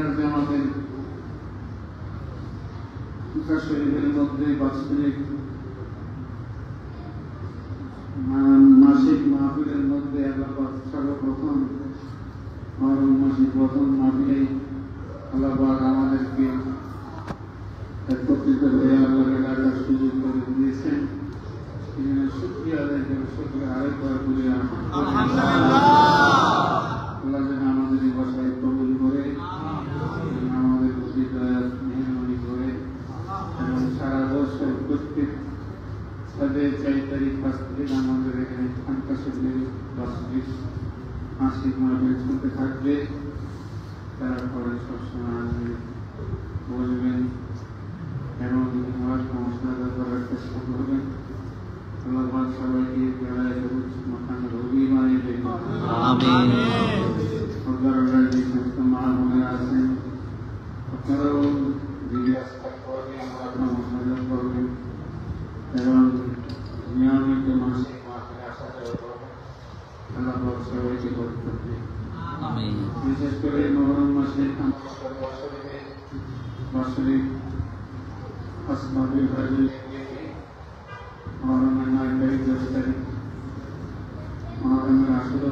দুনিয়ার যে আমাদের শরীরের মধ্যে বাৎসরিক মাসিক মাহফিলের মধ্যে আল্লাহ সর্বপ্রথম মাসিক প্রথম মাহফিলে আল্লাহ আমাদেরকে একত্রিত হয়ে আল্লাহকে ডাকার সুযোগ করে দিয়েছেন। শুকরিয়া আদায় করে শুকরিয়া আরেকবার বলে আল্লাহ যেন আমাদের এই বাসায় কবুল করে, আমাদের প্রতি মেহরবানি করে এবং সারা বছর প্রত্যেক তাদের 4 তারিখ 5 তারিখ আমাদের এখানে খানকাশির বাৎসরিক মাসিক মাহফিল চলতে থাকবে। তারপরে সবসময় আসবে, বলবেন এবং আমার সমস্যা করার চেষ্টা করবেন। আল্লাহ সবাইকে মাকান রবি বানিয়ে দেবেন। আপনারা যে সমস্ত মা বোনেরা আছেন আপনারাও করবেন এবং নিয়মিত মাসিক মাহফিলে আসা যাওয়া করবেন। আল্লাহ সবাইকে বরকত দিন। বিশেষ করে মুহররম মাসে বাৎসরিক আসমাবি ভাজি মুহররমের 9 তারিখ 10 তারিখ মুহররমের আসরে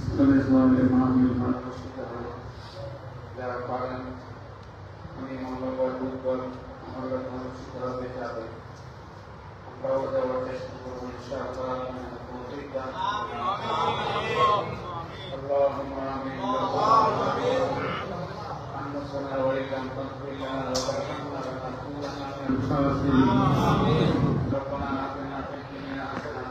স্থলে সবাই মাহফিল অনুষ্ঠিত হয়। যারা পারেন আমি মঙ্গলবার বুধবার অনুষ্ঠিত হবে যাবে, আমরাও যাওয়ার চেষ্টা করবো ইনশাআল্লাহ। اللهم آمين أن صلى عليك أن تغفر لنا وترحمنا ونكون من الخاسرين. ربنا آتنا في الدنيا حسنة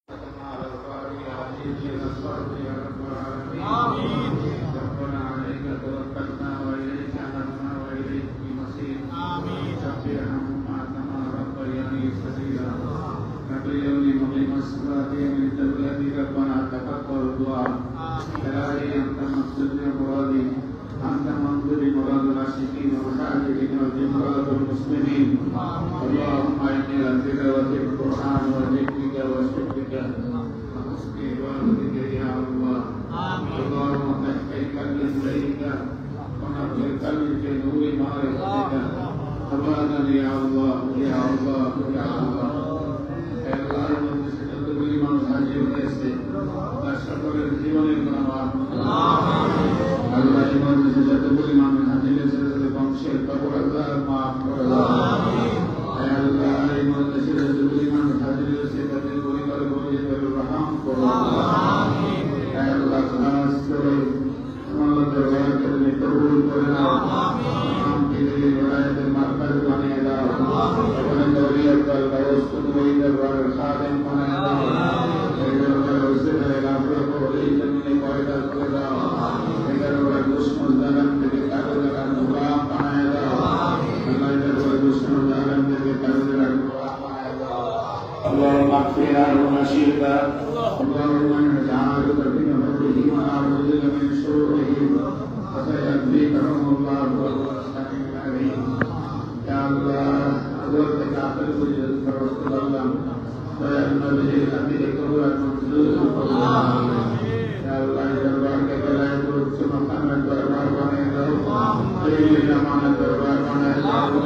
وقنا عذاب النار وأجرنا الصراط يا رب العالمين. ربنا عليك توكلنا وإليك أنبنا وإليك المصير. رب ارحمهما كما ربياني صغيرا. رب يوم مقيم الصلاة من دولتي ربنا تقبل دعاء. إلهي أنت مقصود مرادي، أنت منظور مراد العاشقين والحاجرين ومراد المسلمين. اللهم إني لتلاوة القرآن وذكرك وشكرك وحسن عبادتك يا الله. اللهم طهر قلبي إليك ونور قلبي في نور معرفتك. أبدا يا الله يا الله يا الله. আল্লাহর মধ্যে যতগুলি মানুষ হাজির হয়েছে তার সকলের জীবনের গুনাহ মাফ করুন। আল্লাহর মধ্যে যতগুলি মানুষ হাজির হয়েছে তাদের বংশের কবর আল্লাহ মাফ করুন। আল্লাহর মধ্যে যতগুলি মানুষ হাজির হয়েছে তাদের পরিবার পরিজনের রহম করুন। আল্লাহ খাস করে তোমার দরবার থেকে কবুল করে নাও। আমাকে ওলায়েতের মারকাজ বানিয়ে দাও। এবং দৌলিয়ত কাল ব্যবস্থা তুমি দরবারের খাদেম বানিয়ে দাও। এই দরবারের ওসিলা ইলাহি করে জমিনে পয়দা করে দাও। এই দরবারের দুশমন জালেম থেকে কারোর গোলাম বানিয়ে দাও। আল্লাহ দরবারের দুশমন জালেম থেকে কারোর গোলাম বানিয়ে দাও। اللهم اغفر لنا شركا اللهم اجعلنا في نعمته ونعوذ بك من شروره وسيكفيكهم الله وهو السميع العليم. يا الله أدعوك كافر وجد فرسول الله ويأمن به أميرك هو المنزول يا الله دربار के गलाय दूध से मकान दरबार बने रहो। करीब जमानत दरबार बने रहो।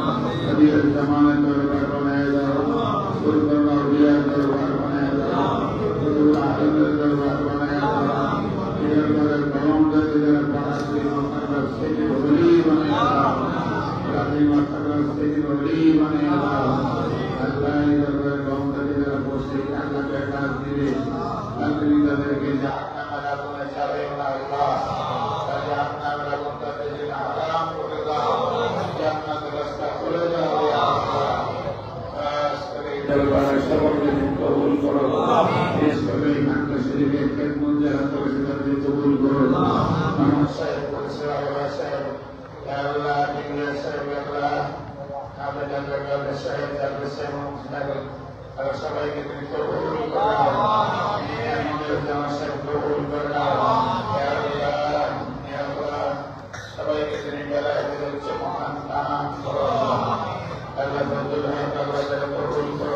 कबीर जमानत दरबार बने रहो। सुल्तान औलिया दरबार बने रहो। गुरु आलम दरबार बने रहो। इधर उधर गांव दर पड़ासी मकान से वली बने रहो। रानी मकान से वली बने रहो। अल्लाह दरबार गांव दर पोसे अल्लाह के काज दिले अल्लाह दर के जाना मजा को चाहे अल्लाह जाना वाला को तेरे आराम करेगा जाना का रास्ता खुलेगा या अल्लाह करे दरबार सबक में कबूल करो। इस कभी खानका शरीफ के मंजर तो से कबूल करो। हम साहिब को सेवा साहिब या अल्लाह के साहिब अल्लाह आप जगह के साहिब जगह से मुस्ताक और सबाई के दिन कबूल करो। ये हमारे जहां से कबूल करो या अल्लाह सबाई के दिन गला दिल से महान काम करो। अल्लाह बंदे अल्लाह कबूल करो।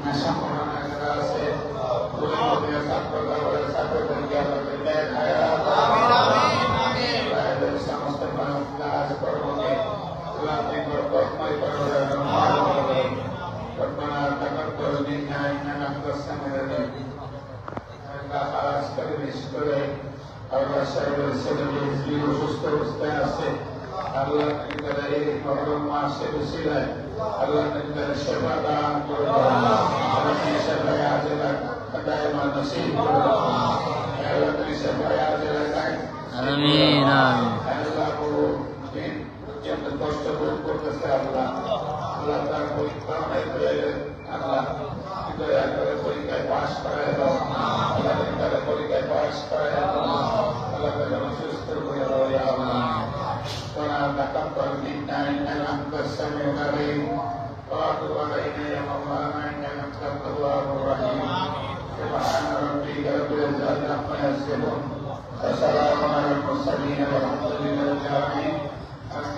নেশা পড়ানো যারা আছে ওদের ছাত্রদেরকে আল্লাহ সমস্ত কাজ কর্মকে ربنا تقبل منا انك انت السميع العليم خلاص করে বেশ করে আল্লাহ সাহেবের ছেলেকে জীব সুস্থ অবস্থায় আছে আল্লাহ তাআলা এই মহরম মাসে বসিলায় আল্লাহ তাআলা সেবা দান করুন আল্লাহ সেবায় আজরা দায়মা নসিব করুন আল্লাহ তাআলা সেবায় আজরা দায় আমিন আল্লাহ দিন যত কষ্ট ভোগ করতেছে আল্লাহ আল্লাহ তার পরীক্ষা করে আল্লাহ দয়া করে পরীক্ষায় পাস করায় দাও আল্লাহ তার পরীক্ষায় পাস করায় দাও আল্লাহ তার সুস্থ করে দাও ইয়া আল্লাহ তোরা তাকাব্বাল মিন্না ইন্নাকা আনতাস সামিউল আলিম ওয়া তুব আলাইনা ইয়া মাওলানা ইন্নাকা আনতাত তাওয়াবুর রহিম সুবহানা রাব্বিকা রাব্বিল ইজ্জাতি আম্মা ইয়াসিফুন ওয়া সালামুন আলাল মুরসালিন ওয়ালহামদুলিল্লাহি রাব্বিল আলামিন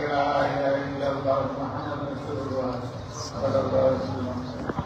لا إله إلا الله محمد رسول الله صلى الله عليه وسلم